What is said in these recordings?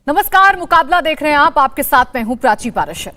नमस्कार, मुकाबला देख रहे हैं आप। आपके साथ मैं हूं प्राची पारशर।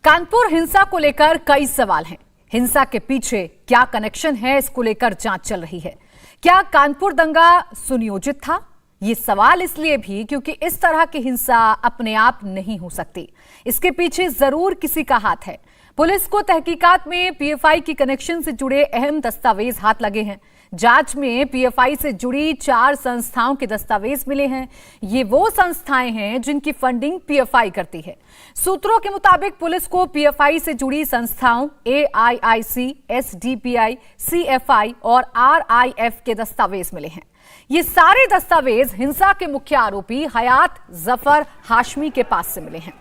कानपुर हिंसा को लेकर कई सवाल हैं। हिंसा के पीछे क्या कनेक्शन है, इसको लेकर जांच चल रही है। क्या कानपुर दंगा सुनियोजित था? ये सवाल इसलिए भी क्योंकि इस तरह की हिंसा अपने आप नहीं हो सकती। इसके पीछे जरूर किसी का हाथ है। पुलिस को तहकीकात में पीएफआई की कनेक्शन से जुड़े अहम दस्तावेज हाथ लगे हैं। जांच में पीएफआई से जुड़ी 4 संस्थाओं के दस्तावेज मिले हैं। ये वो संस्थाएं हैं जिनकी फंडिंग पीएफआई करती है। सूत्रों के मुताबिक पुलिस को पीएफआई से जुड़ी संस्थाओं एआईआईसी, एसडीपीआई, सीएफआई और आरआईएफ के दस्तावेज मिले हैं। ये सारे दस्तावेज हिंसा के मुख्य आरोपी हयात जफर हाशमी के पास से मिले हैं।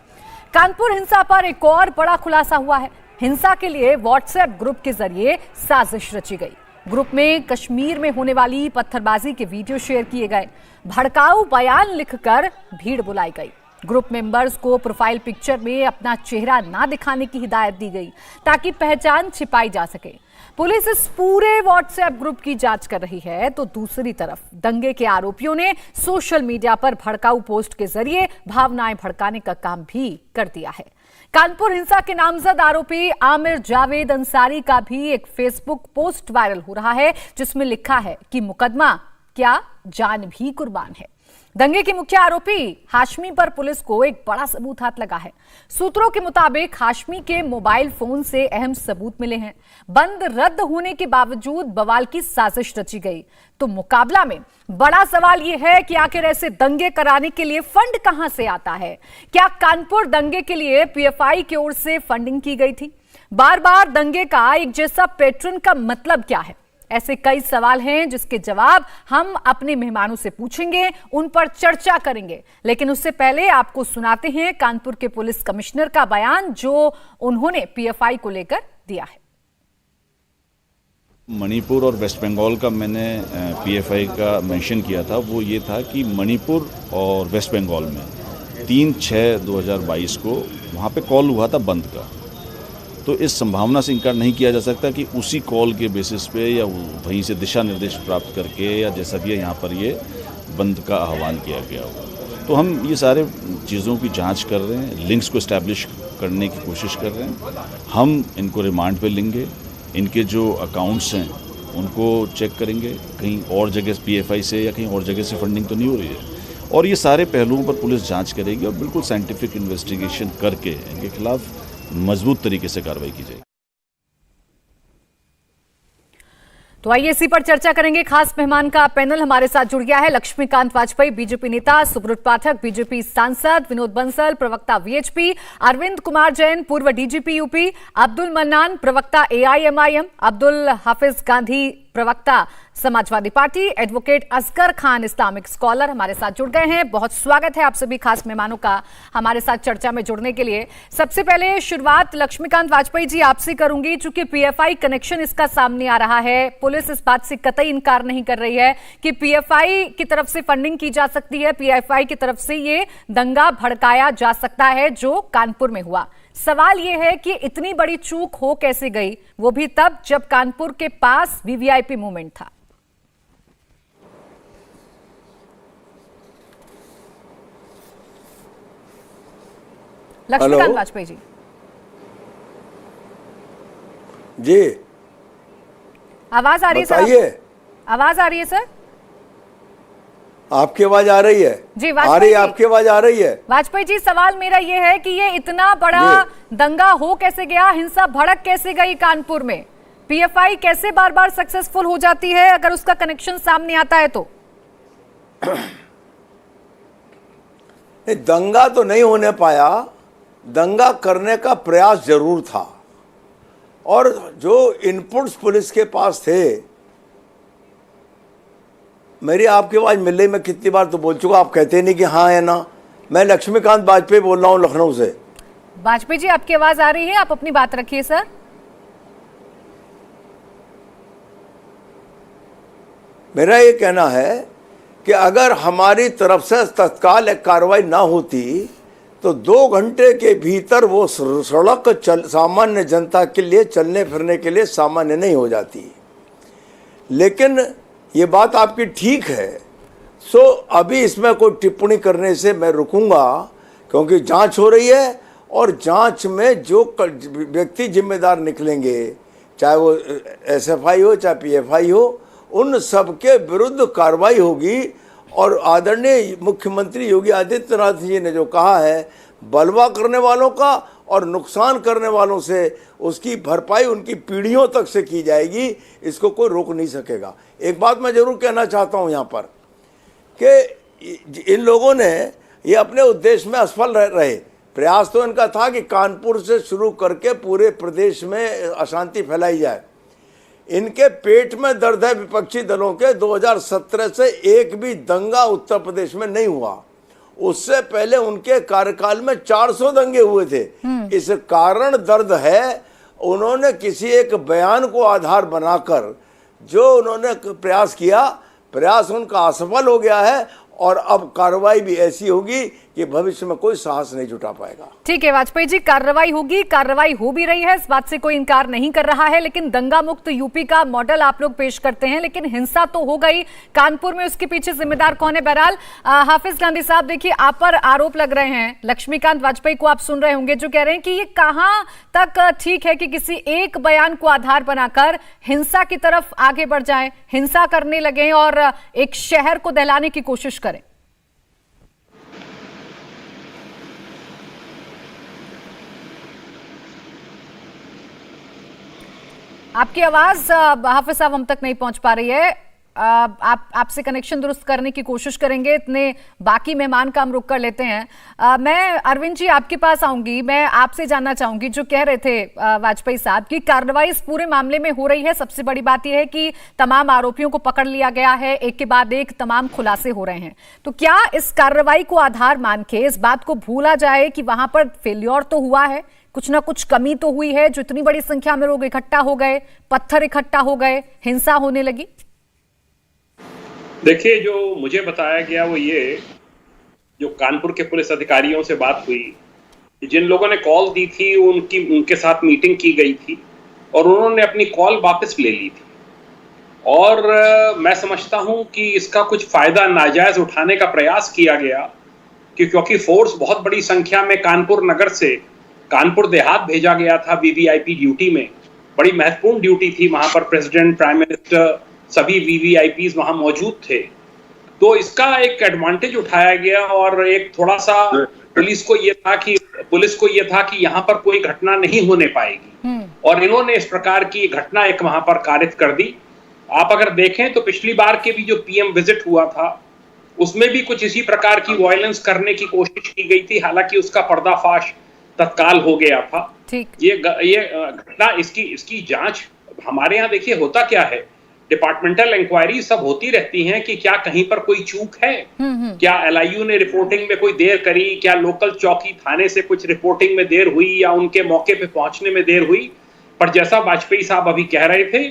कानपुर हिंसा पर एक और बड़ा खुलासा हुआ है। हिंसा के लिए व्हाट्सएप ग्रुप के जरिए साजिश रची गई। ग्रुप में कश्मीर में होने वाली पत्थरबाजी के वीडियो शेयर किए गए। भड़काऊ बयान लिखकर भीड़ बुलाई गई। ग्रुप मेंबर्स को प्रोफाइल पिक्चर में अपना चेहरा ना दिखाने की हिदायत दी गई ताकि पहचान छिपाई जा सके। पुलिस इस पूरे व्हाट्सएप ग्रुप की जांच कर रही है, तो दूसरी तरफ दंगे के आरोपियों ने सोशल मीडिया पर भड़काऊ पोस्ट के जरिए भावनाएं भड़काने का काम भी कर दिया है। कानपुर हिंसा के नामजद आरोपी आमिर जावेद अंसारी का भी एक फेसबुक पोस्ट वायरल हो रहा है, जिसमें लिखा है कि मुकदमा क्या, जान भी कुर्बान है। दंगे के मुख्य आरोपी हाशमी पर पुलिस को एक बड़ा सबूत हाथ लगा है। सूत्रों के मुताबिक हाशमी के मोबाइल फोन से अहम सबूत मिले हैं। बंद रद्द होने के बावजूद बवाल की साजिश रची गई। तो मुकाबला में बड़ा सवाल यह है कि आखिर ऐसे दंगे कराने के लिए फंड कहां से आता है? क्या कानपुर दंगे के लिए पीएफआई की ओर से फंडिंग की गई थी? बार बार दंगे का एक जैसा पैटर्न का मतलब क्या है? ऐसे कई सवाल हैं जिसके जवाब हम अपने मेहमानों से पूछेंगे, उन पर चर्चा करेंगे। लेकिन उससे पहले आपको सुनाते हैं कानपुर के पुलिस कमिश्नर का बयान, जो उन्होंने पीएफआई को लेकर दिया है। मणिपुर और वेस्ट बंगाल का मैंने पीएफआई का मेंशन किया था। वो ये था कि मणिपुर और वेस्ट बंगाल में 3/6/2022 को वहाँ पे कॉल हुआ था बंद का। तो इस संभावना से इनकार नहीं किया जा सकता कि उसी कॉल के बेसिस पे या वहीं से दिशा निर्देश प्राप्त करके या जैसा भी यहाँ पर ये बंद का आह्वान किया गया हो। तो हम ये सारे चीज़ों की जांच कर रहे हैं, लिंक्स को इस्टेब्लिश करने की कोशिश कर रहे हैं। हम इनको रिमांड पे लेंगे, इनके जो अकाउंट्स हैं उनको चेक करेंगे, कहीं और जगह पीएफआई से या कहीं और जगह से फंडिंग तो नहीं हो रही है। और ये सारे पहलुओं पर पुलिस जाँच करेगी और बिल्कुल साइंटिफिक इन्वेस्टिगेशन करके इनके खिलाफ मजबूत तरीके से कार्रवाई की जाएगी। तो आइए इसी पर चर्चा करेंगे। खास मेहमान का पैनल हमारे साथ जुड़ गया है। लक्ष्मीकांत वाजपेयी, बीजेपी नेता, सुब्रत पाठक, बीजेपी सांसद, विनोद बंसल, प्रवक्ता वीएचपी, अरविंद कुमार जैन, पूर्व डीजीपी यूपी, अब्दुल मन्नान, प्रवक्ता एआईएमआईएम, अब्दुल हाफिज गांधी, प्रवक्ता Samajwadi Party, advocate Asgar Khan, Islamic scholar हमारे साथ जुड़ गए हैं। बहुत स्वागत है आप सभी खास मेहमानों का हमारे साथ चर्चा में जुड़ने के लिए। सबसे पहले शुरुआत लक्ष्मीकांत वाजपेयी जी आपसे करूंगी। चूंकि पीएफआई कनेक्शन इसका सामने आ रहा है, पुलिस इस बात से कतई इनकार नहीं कर रही है कि पीएफआई की तरफ से फंडिंग की जा सकती है, पीएफआई की तरफ से ये दंगा भड़काया जा सकता है जो कानपुर में हुआ। सवाल यह है कि इतनी बड़ी चूक हो कैसे गई, वो भी तब जब कानपुर के पास वीवीआईपी मूवमेंट था। लक्ष्मीकांत वाजपेयी जी। जी आवाज आ रही है सर? आवाज आ रही है सर? आपकी आवाज आ रही है जी? आ रही है, आपकी आवाज आ रही है। वाजपेयी जी, सवाल मेरा ये है कि ये इतना बड़ा दंगा हो कैसे गया, हिंसा भड़क कैसे गई कानपुर में? पीएफआई कैसे बार बार सक्सेसफुल हो जाती है अगर उसका कनेक्शन सामने आता है तो? दंगा तो नहीं होने पाया, दंगा करने का प्रयास जरूर था। और जो इनपुट्स पुलिस के पास थे, मेरी आपकी आवाज मिल रही, मैं कितनी बार तो बोल चुका, आप कहते नहीं कि हाँ है ना। मैं लक्ष्मीकांत वाजपेयी बोल रहा हूँ लखनऊ से। वाजपेयी जी, आपकी आवाज आ रही है, आप अपनी बात रखिए सर। मेरा ये कहना है कि अगर हमारी तरफ से तत्काल एक कार्रवाई ना होती तो 2 घंटे के भीतर वो सड़क सामान्य जनता के लिए चलने फिरने के लिए सामान्य नहीं हो जाती। लेकिन ये बात आपकी ठीक है, सो अभी इसमें कोई टिप्पणी करने से मैं रुकूंगा, क्योंकि जांच हो रही है और जांच में जो व्यक्ति जिम्मेदार निकलेंगे, चाहे वो एसएफआई हो चाहे पीएफआई हो, उन सबके विरुद्ध कार्रवाई होगी। और आदरणीय मुख्यमंत्री योगी आदित्यनाथ जी ने जो कहा है, बलवा करने वालों का और नुकसान करने वालों से उसकी भरपाई उनकी पीढ़ियों तक से की जाएगी, इसको कोई रोक नहीं सकेगा। एक बात मैं जरूर कहना चाहता हूं यहाँ पर कि इन लोगों ने ये अपने उद्देश्य में असफल रहे। प्रयास तो इनका था कि कानपुर से शुरू करके पूरे प्रदेश में अशांति फैलाई जाए। इनके पेट में दर्द है विपक्षी दलों के। 2017 से एक भी दंगा उत्तर प्रदेश में नहीं हुआ। उससे पहले उनके कार्यकाल में 400 दंगे हुए थे। इस कारण दर्द है। उन्होंने किसी एक बयान को आधार बनाकर जो उन्होंने प्रयास किया, प्रयास उनका असफल हो गया है और अब कार्रवाई भी ऐसी होगी कि भविष्य में कोई साहस नहीं जुटा पाएगा। ठीक है वाजपेयी जी, कार्रवाई होगी, कार्रवाई हो भी रही है, इस बात से कोई इनकार नहीं कर रहा है। लेकिन दंगा मुक्त यूपी का मॉडल आप लोग पेश करते हैं, लेकिन हिंसा तो हो गई कानपुर में, उसके पीछे जिम्मेदार कौन है? बहरहाल हाफिज गांधी साहब, देखिए आप पर आरोप लग रहे हैं। लक्ष्मीकांत वाजपेयी को आप सुन रहे होंगे जो कह रहे हैं कि ये कहां तक ठीक है कि किसी एक बयान को आधार बनाकर हिंसा की तरफ आगे बढ़ जाए, हिंसा करने लगे और एक शहर को दहलाने की कोशिश करें। आपकी आवाज हाफिज साहब हम तक नहीं पहुंच पा रही है। आपसे कनेक्शन दुरुस्त करने की कोशिश करेंगे। इतने बाकी मेहमान का हम रुक कर लेते हैं। मैं अरविंद जी आपके पास आऊंगी। मैं आपसे जानना चाहूंगी, जो कह रहे थे वाजपेयी साहब की कार्रवाई इस पूरे मामले में हो रही है। सबसे बड़ी बात यह है कि तमाम आरोपियों को पकड़ लिया गया है, एक के बाद एक तमाम खुलासे हो रहे हैं। तो क्या इस कार्रवाई को आधार मान के इस बात को भूला जाए कि वहां पर फेल्योर तो हुआ है, कुछ ना कुछ कमी तो हुई है, जो इतनी बड़ी संख्या में लोग इकट्ठा हो गए, पत्थर इकट्ठा हो गए, हिंसा होने लगी? देखिए, जो मुझे बताया गया वो ये, जो कानपुर के पुलिस अधिकारियों से बात हुई, जिन लोगों ने कॉल दी थी उनके साथ मीटिंग की गई थी और उन्होंने अपनी कॉल वापस ले ली थी। और मैं समझता हूं कि इसका कुछ फायदा नाजायज उठाने का प्रयास किया गया, क्योंकि फोर्स बहुत बड़ी संख्या में कानपुर नगर से कानपुर देहात भेजा गया था वीवीआईपी ड्यूटी में। बड़ी महत्वपूर्ण ड्यूटी थी, वहां पर प्रेसिडेंट, प्राइम मिनिस्टर, सभी वीवीआईपीज वहां मौजूद थे। तो इसका एक एडवांटेज उठाया गया और एक थोड़ा सा पुलिस को ये था कि यहाँ पर कोई घटना नहीं होने पाएगी, और इन्होंने इस प्रकार की घटना एक वहां पर कारित कर दी। आप अगर देखें तो पिछली बार के भी जो पीएम विजिट हुआ था उसमें भी कुछ इसी प्रकार की वायलेंस करने की कोशिश की गई थी, हालांकि उसका पर्दाफाश तत्काल हो गया था। ये घटना, इसकी जांच हमारे यहाँ देखिए होता क्या है, डिपार्टमेंटल इंक्वायरी सब होती रहती हैं कि क्या कहीं पर कोई चूक है, क्या एलआईयू ने रिपोर्टिंग में कोई देर करी, क्या लोकल चौकी थाने से कुछ रिपोर्टिंग में देर हुई या उनके मौके पे पहुंचने में देर हुई। पर जैसा वाजपेयी साहब अभी कह रहे थे,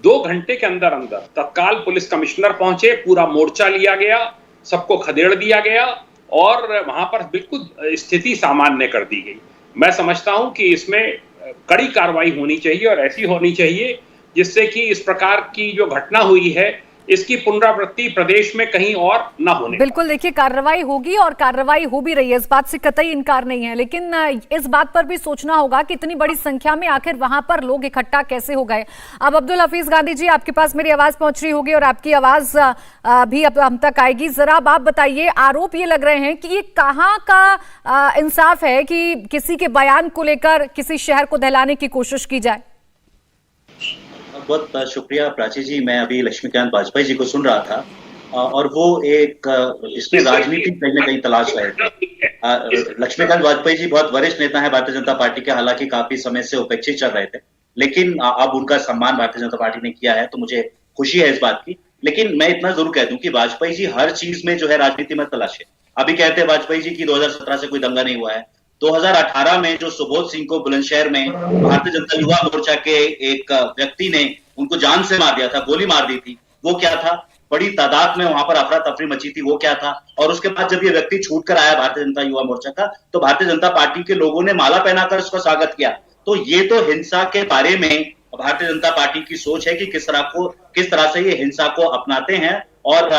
2 घंटे के अंदर अंदर तत्काल पुलिस कमिश्नर पहुंचे, पूरा मोर्चा लिया गया, सबको खदेड़ दिया गया और वहां पर बिल्कुल स्थिति सामान्य कर दी गई। मैं समझता हूं कि इसमें कड़ी कार्रवाई होनी चाहिए और ऐसी होनी चाहिए जिससे कि इस प्रकार की जो घटना हुई है इसकी पुनरावृत्ति प्रदेश में कहीं और ना होने। बिल्कुल, देखिए कार्रवाई होगी और कार्रवाई हो भी रही है, इस बात से कतई इनकार नहीं है। लेकिन इस बात पर भी सोचना होगा कि इतनी बड़ी संख्या में आखिर वहां पर लोग इकट्ठा कैसे हो गए। अब अब्दुल हफीज गांधी जी, आपके पास मेरी आवाज पहुंच रही होगी और आपकी आवाज भी अब हम तक आएगी। जरा आप बताइए, आरोप ये लग रहे हैं कि ये कहाँ का इंसाफ है कि किसी के बयान को लेकर किसी शहर को दहलाने की कोशिश की जाए? बहुत शुक्रिया प्राची जी। मैं अभी लक्ष्मीकांत वाजपेयी जी को सुन रहा था और वो एक इसमें राजनीति कहीं ना कहीं तलाश रहे थे। लक्ष्मीकांत वाजपेयी जी बहुत वरिष्ठ नेता है भारतीय जनता पार्टी के, हालांकि काफी समय से उपेक्षित चल रहे थे, लेकिन अब उनका सम्मान भारतीय जनता पार्टी ने किया है, तो मुझे खुशी है इस बात की। लेकिन मैं इतना जरूर कह दूं कि वाजपेयी जी हर चीज में जो है राजनीति में तलाशे। अभी कहते हैं वाजपेयी जी की 2017 से कोई दंगा नहीं हुआ है। 2018 में जो सुबोध सिंह को बुलंदशहर में भारतीय जनता युवा मोर्चा के एक व्यक्ति ने उनको जान से मार दिया था, गोली मार दी थी, वो क्या था? बड़ी तादाद में वहां पर अफरा तफरी मची थी, वो क्या था? और उसके बाद जब ये व्यक्ति छूट कर आया भारतीय जनता युवा मोर्चा का, तो भारतीय जनता पार्टी के लोगों ने माला पहनाकर उसका स्वागत किया। तो ये तो हिंसा के बारे में भारतीय जनता पार्टी की सोच है कि किस तरह से ये हिंसा को अपनाते हैं और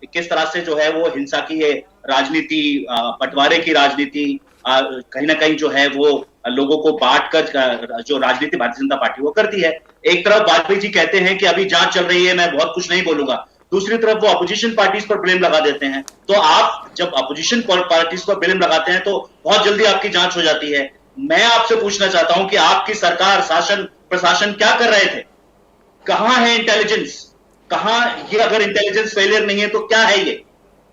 किस तरह से जो है वो हिंसा की ये राजनीति, बंटवारे की राजनीति, कहीं ना कहीं जो है वो लोगों को बांट कर जो राजनीति भारतीय जनता पार्टी वो करती है। एक तरफ वाजपेयी जी कहते हैं कि अभी जांच चल रही है, मैं बहुत कुछ नहीं बोलूंगा, दूसरी तरफ वो अपोजिशन पार्टीज पर ब्लेम लगा देते हैं। तो आप जब अपोजिशन पार्टीज पर ब्लेम लगाते हैं तो बहुत जल्दी आपकी जांच हो जाती है। मैं आपसे पूछना चाहता हूं कि आपकी सरकार, शासन, प्रशासन क्या कर रहे थे? कहां है इंटेलिजेंस? कहां ये, अगर इंटेलिजेंस फेलियर नहीं है तो क्या है ये?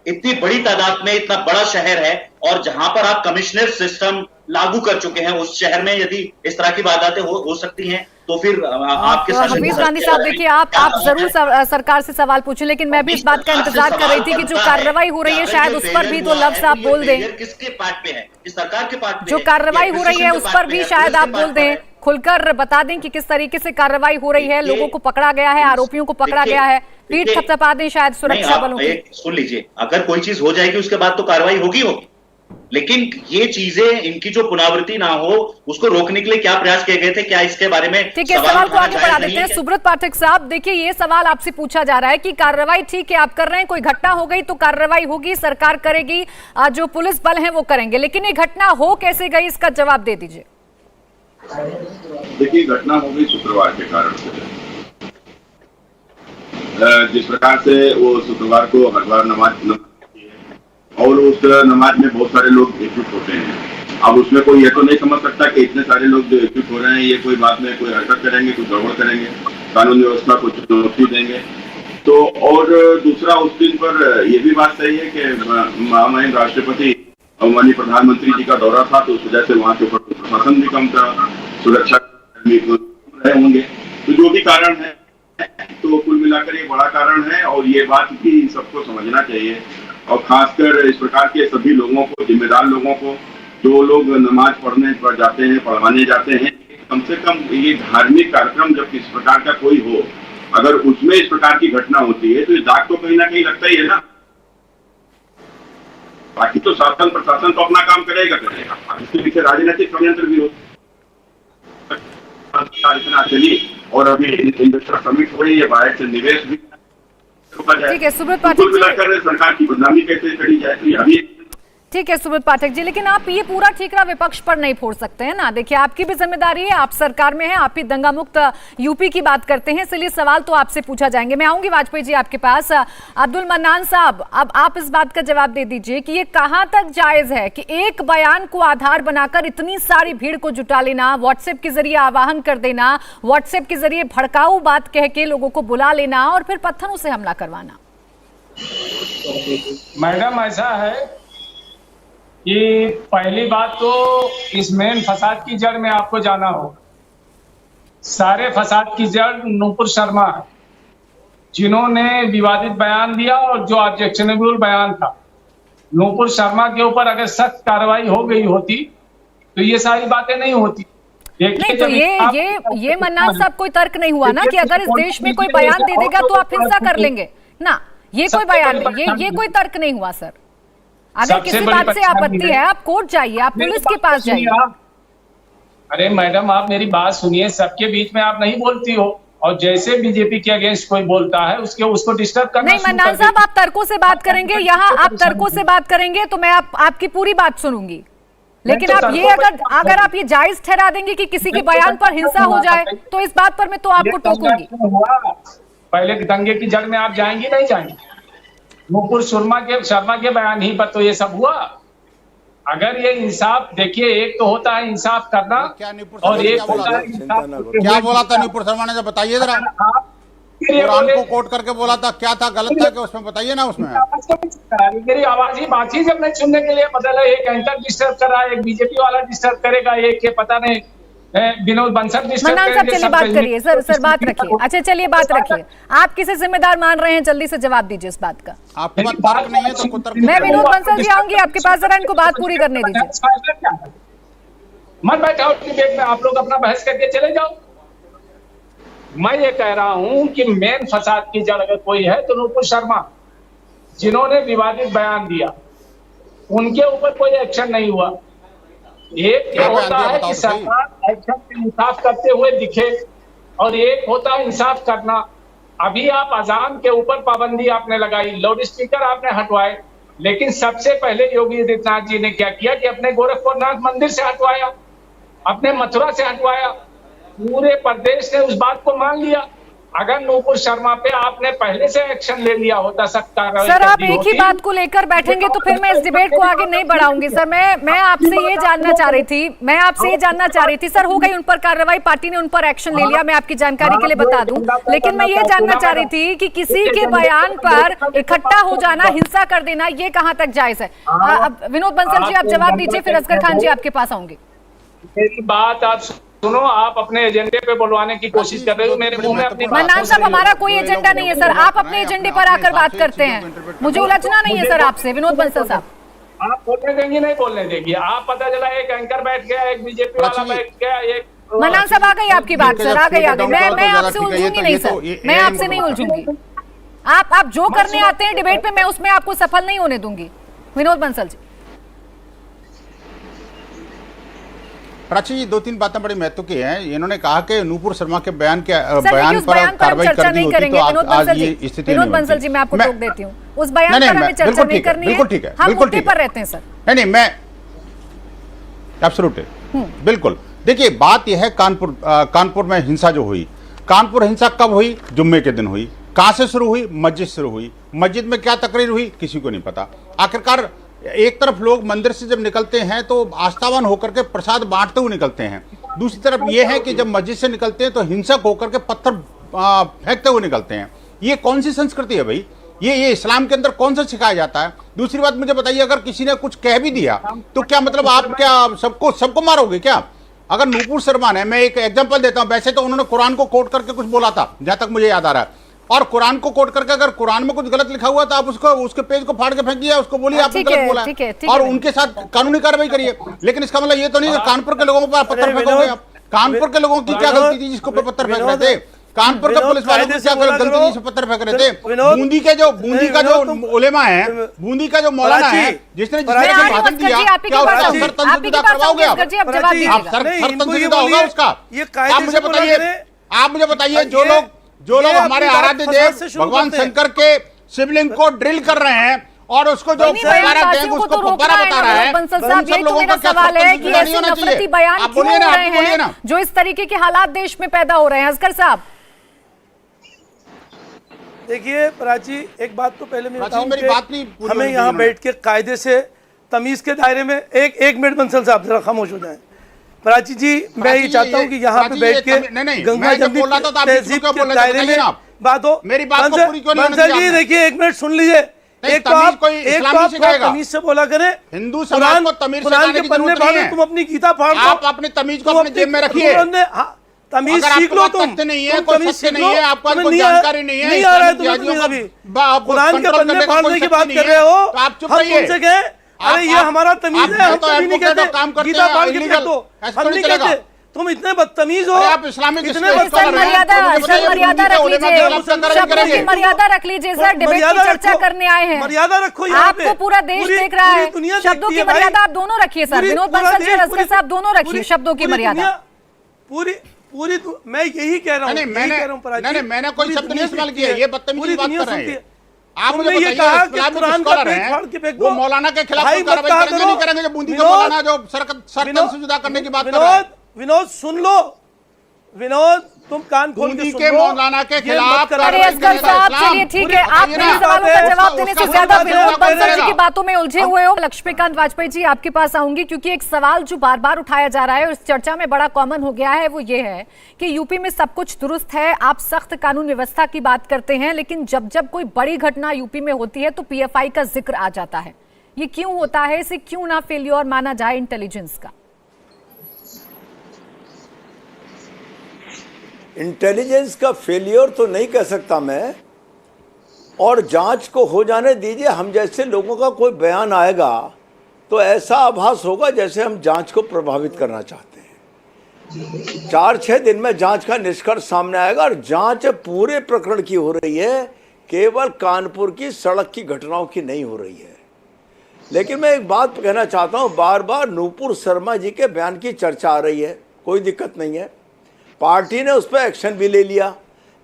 इतनी बड़ी तादाद में इतना बड़ा शहर है और जहां पर आप कमिश्नर सिस्टम लागू कर चुके हैं, उस शहर में यदि इस तरह की बातें हो सकती हैं तो फिर आपके शासन हफीज गांधी साहब, देखिए आप जरूर सरकार से सवाल पूछें, लेकिन मैं भी इस बात का इंतजार कर रही थी कि जो कार्रवाई हो रही है शायद उस पर भी तो लफ्ज आप बोल दें। किसके पार्ट पे है? सरकार के पार्ट पे जो कार्रवाई हो रही है उस पर भी शायद आप बोल दें, खुलकर बता दें कि किस तरीके से कार्रवाई हो रही है, लोगों को पकड़ा गया है, आरोपियों को पकड़ा गया है, पीठ थपथपा दें शायद सुरक्षा बलों की। सुन लीजिए, अगर कोई चीज हो जाएगी उसके बाद तो कार्रवाई होगी, लेकिन ये चीजें, इनकी जो पुनरावृत्ति ना हो उसको रोकने के लिए क्या प्रयास किए गए थे? क्या इसके बारे में ठीक है, सवाल को आगे बढ़ा देते हैं। सुब्रत पाठक साहब, देखिए ये सवाल आपसे पूछा जा रहा है कि कार्रवाई ठीक है आप कर रहे हैं, कोई घटना हो गई तो कार्रवाई होगी, सरकार करेगी, जो पुलिस बल है वो करेंगे, लेकिन ये घटना हो कैसे गई इसका जवाब दे दीजिए। देखिए, घटना हो गई शुक्रवार के कारण से। जिस प्रकार से वो शुक्रवार को हर बार नमाज और उस नमाज में बहुत सारे लोग एकजुट होते हैं। अब उसमें कोई ये तो नहीं समझ सकता कि इतने सारे लोग जो एकजुट हो रहे हैं ये कोई बात में कोई हरकत करेंगे, कुछ गड़बड़ करेंगे, कानून व्यवस्था को चुनौती देंगे। तो और दूसरा, उस दिन पर यह भी बात सही है कि महामहिम राष्ट्रपति और माननीय प्रधानमंत्री जी का दौरा था, तो उस वजह से वहां के ऊपर प्रशासन भी कम था, सुरक्षा रहे होंगे, तो जो भी कारण है तो कुल मिलाकर ये बड़ा कारण है और ये बात भी सबको समझना चाहिए। और खासकर इस प्रकार के सभी लोगों को, जिम्मेदार लोगों को, जो लोग नमाज पढ़ने पर जाते हैं, पढ़वाने जाते हैं, कम से कम ये धार्मिक कार्यक्रम जब इस प्रकार का कोई हो, अगर उसमें इस प्रकार की घटना होती है तो ये दाग तो कहीं ना कहीं लगता ही है ना। बाकी तो शासन प्रशासन तो अपना काम करेगा, इसके पीछे राजनीतिक षड्यंत्र भी हो इतना चली और अभी इन्वेस्टर समिट हो रही है, बाहर से निवेश भी। ठीक है सुब्रत पाठक जी, सरकार की बदनामी कैसे करी जाए अभी। ठीक है सुब्रत पाठक जी, लेकिन आप ये पूरा ठीकरा विपक्ष पर नहीं फोड़ सकते हैं ना। देखिए आपकी भी जिम्मेदारी है, आप सरकार में हैं, आप ही दंगा मुक्त यूपी की बात करते हैं, इसलिए सवाल तो आपसे पूछा जाएंगे। मैं आऊंगी वाजपेयी जी आपके पास। अब्दुल मन्नान साहब, अब आप इस बात का जवाब दे दीजिए कि ये कहां तक जायज है कि एक बयान को आधार बनाकर इतनी सारी भीड़ को जुटा लेना, व्हाट्सएप के जरिए आवाहन कर देना, व्हाट्सएप के जरिए भड़काऊ बात कह के लोगों को बुला लेना और फिर पत्थरों से हमला करवाना। मैडम ऐसा है कि पहली बात तो इस मेन फसाद की जड़ में आपको जाना होगा। सारे फसाद की जड़ नूपुर शर्मा है, जिन्होंने विवादित बयान दिया और जो ऑब्जेक्शनेबल बयान था। नूपुर शर्मा के ऊपर अगर सख्त कार्रवाई हो गई होती तो ये सारी बातें नहीं होती। नहीं तो ये मन्नान साहब कोई तर्क नहीं हुआ ना कि अगर इस देश में कोई बयान दे देगा तो आप हिंसा कर लेंगे ना, ये कोई बयान नहीं, ये कोई तर्क नहीं हुआ सर। अगर किसी बात से आपत्ति है आप कोर्ट जाइए, आप पुलिस के पास जाइए। अरे मैडम आप मेरी बात सुनिए, सबके बीच में आप नहीं बोलती हो और जैसे बीजेपी के अगेंस्ट कोई बोलता है उसको डिस्टर्ब करना। नहीं मन्नान साहब, आप तर्कों से बात करेंगे, यहाँ आप तर्कों से बात करेंगे तो मैं आपकी पूरी बात सुनूंगी, लेकिन आप ये अगर आप ये जायज ठहरा देंगे कि किसी के बयान पर हिंसा हो जाए तो इस बात पर मैं तो आपको टोकूंगी। पहले दंगे की जड़ में आप जाएंगी नहीं जाएंगी? नूपुर शर्मा के बयान ही पर तो ये सब हुआ। अगर ये इंसाफ, देखिए एक तो होता है इंसाफ करना और एक होता है क्या बोला था नूपुर शर्मा ने, जब बताइए जरा। कुरान को कोट करके बोला था, क्या था गलत था कि उसमें बताइए ना। उसमें मेरी आवाज ही बात ही जब नहीं सुनने के लिए बदल है, एक एंकर डिस्टर्ब कर रहा है, एक बीजेपी वाला डिस्टर्ब करेगा, एक के पता नहीं विनोद बंसल डिस्टर्ब करेंगे। साहब चलिए बात करिए सर बात रखिए। अच्छा चलिए बात रखिए, आप किसे जिम्मेदार मान रहे हैं, जल्दी से जवाब दीजिए इस बात का। आपके पास तर्क नहीं है तो मैं विनोद बंसल जी आऊंगी आपके पास, जरा इनको बात पूरी करने दीजिए। मत बैठाओ डिबेट में, आप लोग अपना बहस करके चले जाओ। मैं ये कह रहा हूं कि मेन फसाद की जड़ अगर कोई है तो नूपुर शर्मा, जिन्होंने विवादित बयान दिया, उनके ऊपर कोई एक्शन नहीं हुआ। एक क्या होता है कि सरकार एक्शन से इंसाफ करते हुए दिखे और एक होता है इंसाफ करना। अभी आप अजान के ऊपर पाबंदी आपने लगाई, लाउड स्पीकर आपने हटवाए, लेकिन सबसे पहले योगी आदित्यनाथ जी ने क्या किया कि अपने गोरखपुरनाथ मंदिर से हटवाया, अपने मथुरा से हटवाया। पूरे प्रदेश ने उस बात को मान लिया। अगर नूपुर शर्मा पे आपने पहले से एक्शन ले लिया होता, सख्त कार्रवाई सर आप कर दी एक ही होती। बात को लेकर बैठेंगे तो फिर मैं इस डिबेट को आगे नहीं बढ़ाऊंगी। सर मैं आपसे ये जानना चाह रही थी सर, हो गई उन पर कार्रवाई, पार्टी ने उन पर एक्शन ले लिया, मैं आपकी जानकारी के लिए बता दूं, लेकिन मैं ये जानना चाह रही थी कि किसी के बयान पर इकट्ठा हो जाना, हिंसा कर देना, ये कहां तक जायज है? अब विनोद बंसल जी आप जवाब दीजिए, फिर असगर खान जी आपके पास आऊंगी। मेरी बात आप सुनो, आप अपने एजेंडे पे बुलवाने की कोशिश कर रहे हो, मेरे मुंह में अपनी मन्नान साहब हमारा कोई एजेंडा नहीं है सर, आप अपने एजेंडे पर आकर बात करते हैं, मुझे उलझना नहीं है सर आपसे। विनोद बंसल साहब आप बोलने देंगी नहीं बोलने देंगी? आप पता चला एक एंकर बैठ गया, एक बीजेपी वाला बैठ गया, एक मन्नान साहब आ गई आपकी बात सर, आ गई। मैं आपसे उलझूंगी नहीं सर, मैं आपसे नहीं उलझूंगी। आप जो करने आते हैं डिबेट पे, मैं उसमें आपको सफल नहीं होने दूंगी। विनोद बंसल जी। प्राची जी 2-3 बातें बड़ी महत्व की हैं। इन्होंने कहा कि नूपुर शर्मा के बयान पर कार्रवाई कर दी होती तो आज ये स्थिति विनोद बंसल जी मैं आपको टोक देती हूँ, उस बयान पर हमें चर्चा नहीं करनी है, बिल्कुल ठीक है, हम मुद्दे पर रहते हैं सर। नहीं मैं एब्सोल्युटली बिल्कुल। देखिए बात यह है कानपुर में हिंसा जो हुई, कानपुर हिंसा कब हुई? जुम्मे के दिन हुई। कहां से शुरू हुई? मस्जिद से शुरू हुई। मस्जिद में क्या तकरीर हुई किसी को नहीं पता। आखिरकार एक तरफ लोग मंदिर से जब निकलते हैं तो आस्थावान होकर के प्रसाद बांटते हुए निकलते हैं, दूसरी तरफ यह है कि जब मस्जिद से निकलते हैं तो हिंसक होकर के पत्थर फेंकते हुए निकलते हैं। ये कौन सी संस्कृति है भाई? ये इस्लाम के अंदर कौन सा सिखाया जाता है? दूसरी बात मुझे बताइए, अगर किसी ने कुछ कह भी दिया तो क्या मतलब आप क्या सबको मारोगे क्या? अगर नूपुर शर्मा ने, मैं एक एग्जांपल देता हूं, वैसे तो उन्होंने कुरान को कोट करके कुछ बोला था जहां तक मुझे याद आ रहा है, और कुरान को कोट करके अगर कुरान में कुछ गलत लिखा हुआ तो आप उसके पेज को फाड़ के फेंक दिया, उसको बोलिए आपने गलत बोला है और उनके साथ कानूनी कार्रवाई करिए। लेकिन इसका मतलब ये तो नहीं कि कानपुर के लोगों पर पत्थर फेंकोगे आप। कानपुर के लोगों की क्या गलती थी जिसको पत्थर फेंक रहे थे? कानपुर के पुलिस वालों की क्या गलती थी जिस पत्थर फेंक रहे थे? बूंदी का जो उलेमा है, बूंदी का जो मौलाना है, जिसने भाषण दिया, क्या उसका सर तंजुदा करवाओगे आप? सर तंजुदा होगा उसका? आप मुझे बताइए जो लोग हमारे आराध्य देव भगवान शंकर के शिवलिंग को ड्रिल कर रहे हैं और उसको जो फुब्बारा गैंग उसको फुब्बारा बता रहा है, उन सब लोगों का क्या सवाल है कि ऐसे नफरती बयान क्यों हो रहे हैं जो इस तरीके के हालात देश में पैदा हो रहे हैं? असगर साहब देखिए प्राची, एक बात तो पहले मैं बताऊं मेरी बात नहीं, हमें यहाँ बैठ के कायदे से तमीज के दायरे में एक मिनट बंसल साहब जरा खामोश हो जाएं। प्राची जी मैं ये चाहता हूँ कि यहाँ पे बैठ के गंगा जमुनी तहजीब के दायरे में बात हो। मेरी बात को पूरी क्यों नहीं होने बंसल जी देखिए एक मिनट सुन लीजिए। एक तो आप तमीज से बोला करें, हिंदू समाज को तमीज कुरान के पन्ने फाड़ो, तुम अपनी गीता फाड़ो, आप अपनी तमीज को अपने जेब में रखिए। तमीज सीख लो, तुम नहीं है, तमीज सीख लो, आपको कोई जानकारी नहीं है, नहीं आ रहा है तुम्हें अभी कुरान के पन्ने फाड़ने की बात कर रहे हो। आप चुप रहिए। तुमसे कहे अरे ये हमारा तमीज है, हम कभी नहीं कहते गीता फाड़ के फेंक दो, हम नहीं कहते। तुम इतने बदतमीज हो, आप इस्लामिक मर्यादा रख लीजिए सर, डिबेट की चर्चा करने आए हैं, मर्यादा रखो। आपको पूरा देश देख रहा है, शब्दों की मर्यादा आप दोनों रखिए सर, विनोद बंसल जी और असगर साहब दोनों रखिए शब्दों की मर्यादा। पूरी मैं यही कह रहा हूँ, मैंने कोई शब्द नहीं इस्तेमाल किया, ये बदतमीजी बात कर रहे हैं आप। मुझे ये कहा कि कुरान का पेज फाड़ के फेंक दो, वो मौलाना के खिलाफ कार्रवाई करेंगे नहीं करेंगे? जो बूंदी का मौलाना जो सरकन से जुदा करने की बात कर रहा है। विनोद सुन लो, विनोद तुम कान खोल के सुन लो। मौलाना के खिलाफ असगर साहब चलिए ठीक है, आप मेरे सवालों का जवाब देने से ज्यादा विनोद बंसल जी की बातों में उलझे हुए हो। लक्ष्मीकांत वाजपेयी जी आपके पास आऊंगी, क्योंकि एक सवाल जो बार बार उठाया जा रहा है और इस चर्चा में बड़ा कॉमन हो गया है वो ये है कि यूपी में सब कुछ दुरुस्त है, आप सख्त कानून व्यवस्था की बात करते हैं, लेकिन जब जब कोई बड़ी घटना यूपी में होती है तो पीएफआई का जिक्र आ जाता है। ये क्यों होता है? इसे क्यों ना फेल्योर माना जाए इंटेलिजेंस का? इंटेलिजेंस का फेलियर तो नहीं कह सकता मैं, और जांच को हो जाने दीजिए। हम जैसे लोगों का कोई बयान आएगा तो ऐसा आभास होगा जैसे हम जांच को प्रभावित करना चाहते हैं। 4-6 दिन में जांच का निष्कर्ष सामने आएगा, और जांच पूरे प्रकरण की हो रही है, केवल कानपुर की सड़क की घटनाओं की नहीं हो रही है। लेकिन मैं एक बात कहना चाहता हूँ, बार बार नूपुर शर्मा जी के बयान की चर्चा आ रही है, कोई दिक्कत नहीं है, पार्टी ने उस पर एक्शन भी ले लिया,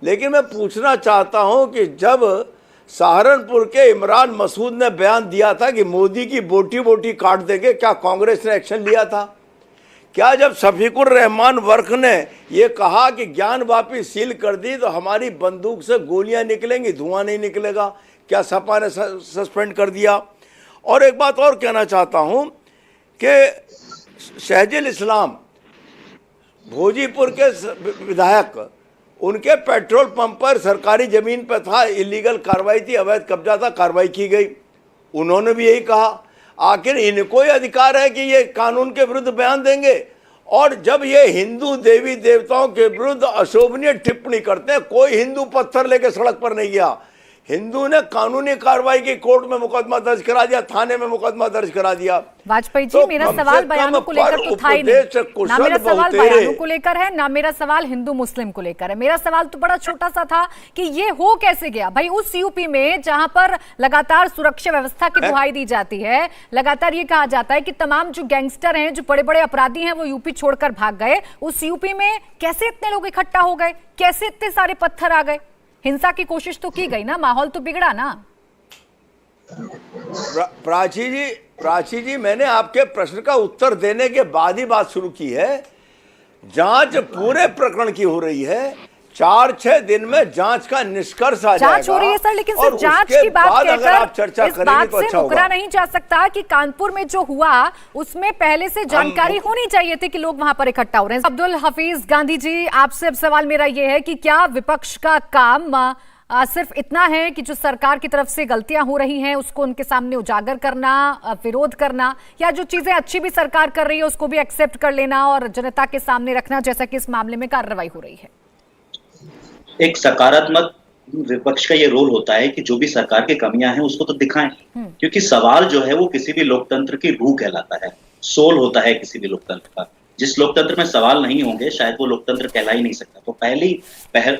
लेकिन मैं पूछना चाहता हूं कि जब सहारनपुर के इमरान मसूद ने बयान दिया था कि मोदी की बोटी बोटी काट देंगे, क्या कांग्रेस ने एक्शन लिया था? क्या जब शफीकुर रहमान वर्क ने ये कहा कि ज्ञान वापी सील कर दी तो हमारी बंदूक से गोलियां निकलेंगी, धुआं नहीं निकलेगा, क्या सपा ने सस्पेंड कर दिया? और एक बात और कहना चाहता हूं कि शहजुल इस्लाम भोजीपुर के विधायक, उनके पेट्रोल पंप पर सरकारी जमीन पर था, इलीगल कार्रवाई थी, अवैध कब्जा था, कार्रवाई की गई। उन्होंने भी यही कहा। आखिर इनको ही अधिकार है कि ये कानून के विरुद्ध बयान देंगे? और जब ये हिंदू देवी देवताओं के विरुद्ध अशोभनीय टिप्पणी करते हैं, कोई हिंदू पत्थर लेके सड़क पर नहीं गया। हिंदू ने कानूनी कार्रवाई की, कोर्ट में मुकदमा दर्ज करा दिया, थाने में मुकदमा दर्ज करा दिया। वाजपेयी जी, मेरा सवाल बयानों को लेकर तो था ही नहीं। ना मेरा सवाल बयानों को लेकर है, ना मेरा सवाल हिंदू मुस्लिम को लेकर है। मेरा सवाल तो बड़ा छोटा सा था कि ये हो कैसे गया भाई उस यूपी में जहां पर लगातार सुरक्षा व्यवस्था की दुहाई दी जाती है, लगातार ये कहा जाता है कि तमाम जो गैंगस्टर हैं, जो बड़े बड़े अपराधी हैं, वो यूपी छोड़कर भाग गए। उस यूपी में कैसे इतने लोग इकट्ठा हो गए? कैसे इतने सारे पत्थर आ गए? हिंसा की कोशिश तो की गई ना, माहौल तो बिगड़ा ना। प्राची जी, मैंने आपके प्रश्न का उत्तर देने के बाद ही बात शुरू की है। जांच पूरे प्रकरण की हो रही है, 4-6 दिन में जांच का निष्कर्ष आ जाएगा। जांच हो रही है सर, लेकिन सिर्फ जांच की बात कहकर इस बात से मुकरा नहीं जा सकता कि कानपुर में जो हुआ उसमें पहले से जानकारी होनी चाहिए थी कि लोग वहां पर इकट्ठा हो रहे हैं। अब्दुल हफीज गांधी जी, आपसे अब सवाल मेरा ये है कि क्या विपक्ष का काम सिर्फ इतना है कि जो सरकार की तरफ से गलतियां हो रही हैं उसको उनके सामने उजागर करना, विरोध करना, या जो चीजें अच्छी भी सरकार कर रही है उसको भी एक्सेप्ट कर लेना और जनता के सामने रखना, जैसा कि इस मामले में कार्रवाई हो रही है? एक सकारात्मक विपक्ष का ये रोल होता है कि जो भी सरकार की कमियां हैं उसको तो दिखाएं, क्योंकि सवाल जो है वो किसी भी लोकतंत्र की रूह कहलाता है, सोल होता है किसी भी लोकतंत्र का। जिस लोकतंत्र में सवाल नहीं होंगे शायद वो लोकतंत्र कहला ही नहीं सकता। तो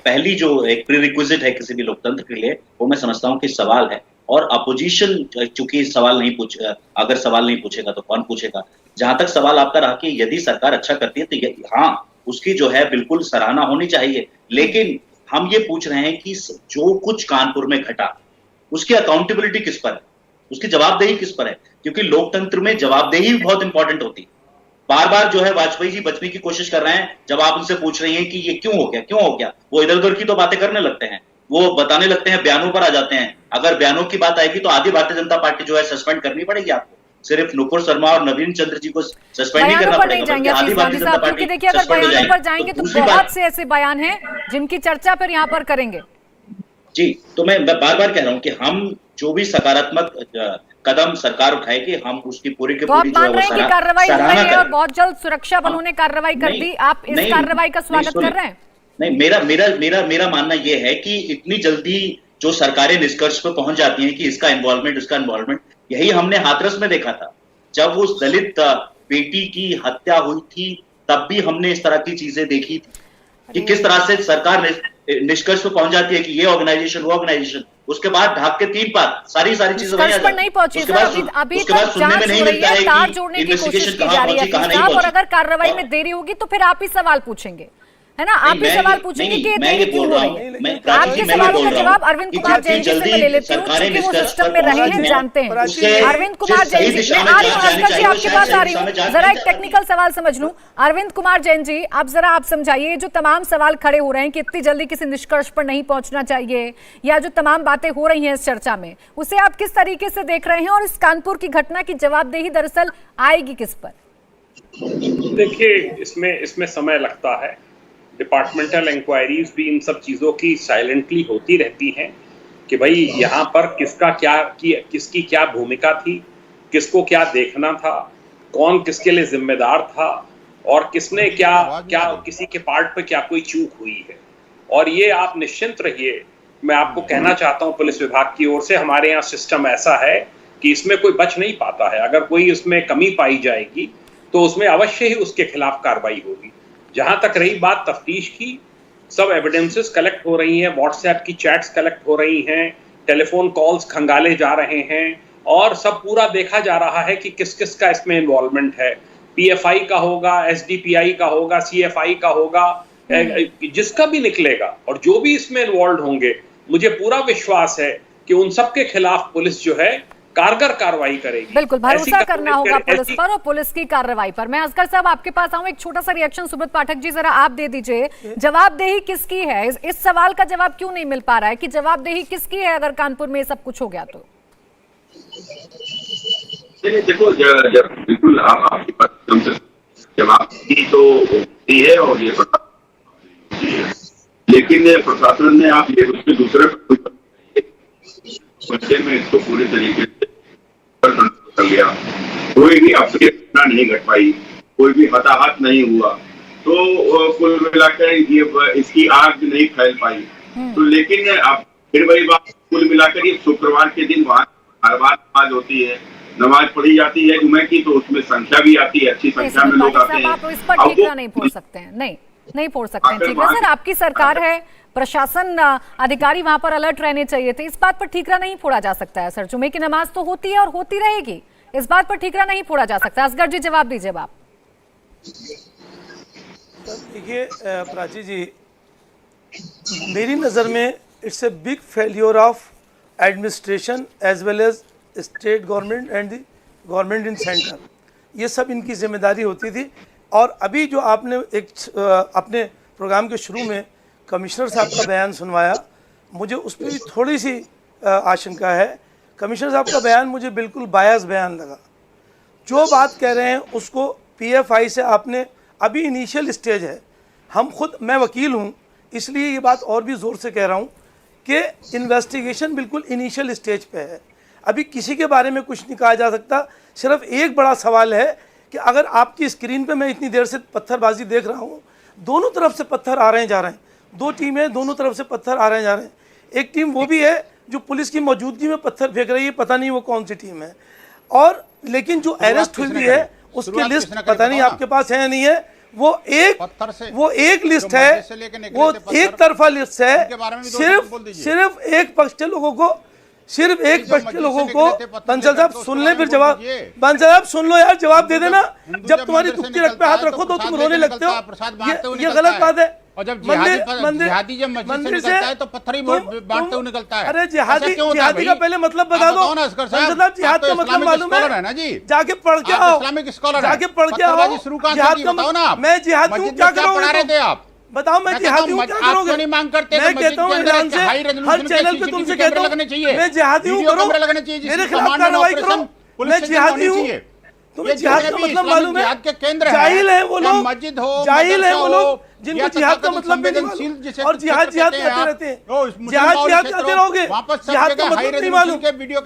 पहली जो एक प्रीरिक्विजिट है किसी भी लोकतंत्र के लिए, वो मैं समझता हूँ कि सवाल है। और अपोजिशन चूंकि अगर सवाल नहीं पूछेगा तो कौन पूछेगा? जहां तक सवाल आपका रहा कि यदि सरकार अच्छा करती है तो हाँ, उसकी जो है बिल्कुल सराहना होनी चाहिए, लेकिन हम ये पूछ रहे हैं कि जो कुछ कानपुर में घटा उसकी अकाउंटेबिलिटी किस पर है, उसकी जवाबदेही किस पर है? क्योंकि लोकतंत्र में जवाबदेही बहुत इंपॉर्टेंट होती है। बार बार जो है वाजपेयी जी बचने की कोशिश कर रहे हैं। जब आप उनसे पूछ रही हैं कि ये क्यों हो गया, वो इधर उधर की तो बातें करने लगते हैं, वो बताने लगते हैं, बयानों पर आ जाते हैं। अगर बयानों की बात आएगी तो आधी भारतीय जनता पार्टी जो है सस्पेंड करनी पड़ेगी आपको। सिर्फ नुपुर शर्मा और नवीन चंद्र जी को सस्पेंड नहीं करना पड़ेगा, आधी भारतीय जनता पार्टी देखिए अगर बयानों पर जाएंगे तो बहुत से ऐसे बयान हैं जिनकी चर्चा फिर यहाँ पर करेंगे। जी, तो मैं बार बार कह रहा हूँ कि हम जो भी सकारात्मक कदम सरकार उठाएगी हम उसकी पूरी की पूरी जो है कार्रवाई करेंगे और बहुत जल्द सुरक्षा बलों ने कार्रवाई कर दी। आप इस कार्रवाई का स्वागत कर रहे हैं? नहीं, मेरा मानना यह है कि इतनी जल्दी जो सरकारें निष्कर्ष पर पहुंच जाती हैं कि इसका इन्वॉल्वमेंट, यही हमने हाथरस में देखा था। जब उस दलित बेटी की हत्या हुई थी तब भी हमने इस तरह की चीजें देखी थी कि किस तरह से सरकार निष्कर्ष पर पहुंच जाती है कि ये ऑर्गेनाइजेशन वो ऑर्गेनाइजेशन, उसके बाद ढाक के 3 बार सारी चीजें नहीं पहुंची। अभी तक जांच हो रही है, तार जोड़ने की कोशिश की जा रही है और अगर कार्रवाई में देरी होगी तो फिर आप ही सवाल पूछेंगे, है ना? आप ही सवाल पूछेंगे कि देरी क्यों हो रही है। आपके सवालों का जवाब अरविंद कुमार जैन जी से मैं ले लेती हूँ, क्योंकि वो सिस्टम में रहे हैं, जानते हैं। अरविंद कुमार जैन जी, मैं आ रही हूँ असगर जी, आपके पास आ रही हूँ, जरा एक टेक्निकल सवाल समझ लूं। अरविंद कुमार जैन जी, आप जरा आप समझाइए, जो तमाम सवाल खड़े हो रहे हैं कि इतनी जल्दी किसी निष्कर्ष पर नहीं पहुंचना चाहिए, या जो तमाम बातें हो रही हैं इस चर्चा में, उसे आप किस तरीके से देख रहे हैं? और इस कानपुर की घटना की जवाबदेही दरअसल आएगी किस पर? देखिए, इसमें समय लगता है। डिपार्टमेंटल इंक्वायरीज भी इन सब चीज़ों की साइलेंटली होती रहती हैं कि भाई यहाँ पर किसकी क्या भूमिका थी, किसको क्या देखना था, कौन किसके लिए जिम्मेदार था और किसने क्या किसी के पार्ट पे क्या कोई चूक हुई है। और ये आप निश्चिंत रहिए, मैं आपको कहना चाहता हूँ पुलिस विभाग की ओर से हमारे यहाँ सिस्टम ऐसा है कि इसमें कोई बच नहीं पाता है। अगर कोई इसमें कमी पाई जाएगी तो उसमें अवश्य ही उसके खिलाफ कार्रवाई होगी। जहां तक रही बात तफ्तीश की, सब एविडेंसेस कलेक्ट हो रही हैं, व्हाट्सएप की चैट्स कलेक्ट हो रही हैं, टेलीफोन कॉल्स खंगाले जा रहे हैं और सब पूरा देखा जा रहा है कि किस किस का इसमें इन्वॉल्वमेंट है। पीएफआई का होगा, एसडीपीआई का होगा, सीएफआई का होगा, जिसका भी निकलेगा और जो भी इसमें इन्वॉल्व होंगे, मुझे पूरा विश्वास है कि उन सबके खिलाफ पुलिस जो है कारगर कार्रवाई करेगी। बिल्कुल भरोसा करना होगा पुलिस पर और पुलिस की कार्रवाई पर। मैं असगर साहब आपके पास आऊं, एक छोटा सा रिएक्शन सुब्रत पाठक जी जरा आप दे दीजिए। जवाबदेही किसकी है? इस सवाल का जवाब क्यों नहीं मिल पा रहा है कि जवाबदेही किसकी है अगर कानपुर में सब कुछ हो गया तो? देखो, बिल्कुल आपके पास जवाबदेही तो होती है और ये लेकिन प्रशासन ने आप ये उसके दूसरे बच्चे में इसको पूरे तरीके से कर लिया। कोई भी अप्रिय घटना नहीं घट पाई, कोई भी हताहत नहीं हुआ, तो कुल मिलाकर ये इसकी आग नहीं फैल पाई। तो लेकिन अब फिर वही बात, कुल मिलाकर ये शुक्रवार के दिन वहाँ हर बार नमाज होती है, नमाज पढ़ी जाती है जुमे की, तो उसमें संख्या भी आती है, अच्छी संख्या में लोग आते हैं। आप इस पर ठीकरा नहीं फोड़ सकते हैं, नहीं फोड़ सकते हैं। ठीक है सर, आपकी सरकार है, प्रशासन अधिकारी वहां पर अलर्ट रहने चाहिए थे, इस बात पर ठीकरा नहीं फोड़ा जा सकता है सर। जुमे की नमाज तो होती है और होती रहेगी, इस बात पर ठीकरा नहीं फोड़ा जा सकता। असगर जी जवाब दीजिए आप। देखिए प्राची जी, मेरी नज़र में it's a big failure of administration as well as state government and the government in centre. ये सब इनकी जिम्मेदारी होती थी। और अभी जो आपने अपने प्रोग्राम के शुरू में कमिश्नर साहब का बयान सुनवाया, मुझे उस पर भी थोड़ी सी आशंका है। कमिश्नर साहब का बयान मुझे बिल्कुल बायस बयान लगा। जो बात कह रहे हैं उसको पीएफआई से आपने, अभी इनिशियल स्टेज है, हम खुद, मैं वकील हूँ इसलिए ये बात और भी ज़ोर से कह रहा हूँ कि इन्वेस्टिगेशन बिल्कुल इनिशियल स्टेज पे है। अभी किसी के बारे में कुछ नहीं कहा जा सकता। सिर्फ एक बड़ा सवाल है कि अगर आपकी स्क्रीन पे मैं इतनी देर से पत्थरबाजी देख रहा हूँ, दोनों तरफ से पत्थर आ रहे हैं जा रहे हैं, दो टीमें दोनों तरफ से पत्थर आ रहे हैं जा रहे हैं। एक टीम वो भी है जो पुलिस की मौजूदगी में पत्थर फेंक रही है, पता नहीं वो कौन सी टीम है। और लेकिन जो अरेस्ट हुई भी है उसकी लिस्ट पता नहीं आपके पास है या नहीं है। वो एक लिस्ट है, वो एक तरफा लिस्ट है। सिर्फ एक पक्ष के लोगों को, बंसल साहब सुन ले, फिर जवाब, बंसल साहब सुन लो यार, जवाब दे देना। जब तुम्हारी दुखती रख पे हाथ रखो तो तुम रोने लगते हो, ये गलत बात है। और जब जिहादी जब मंदिर से निकलता है तो पत्थर ही बांटते हुए निकलता है। अरे जिहादी का पहले मतलब बता दो। जिहाद का मतलब मालूम है ना जी? जाके पढ़ के आओ, इस्लामिक स्कॉलर जाके पढ़ के आओ। जिहाद का बताओ ना, मैं जिहाद हूँ क्या करोगे आप? बताओ मैं जिहादी हूँ क्या करोगे? मांग करते मैं कहता हूँ ईरान से हर चैनल पे तुमसे कहता हूँ मैं जिहादी हूँ, करो मेरे खिलाफ कार्रवाई करो। मैं जिहादी हूँ, तुम्हें जिहाद का मतलब मालूम है? जाहिल है वो लोग, जाहिल है वो लोग जिनको जिहाद का मतलब भी नहीं मालूम और जिहाद करते रहते हैं। जिहाद करते रहोगे, जिहाद का मतलब नहीं मालूम।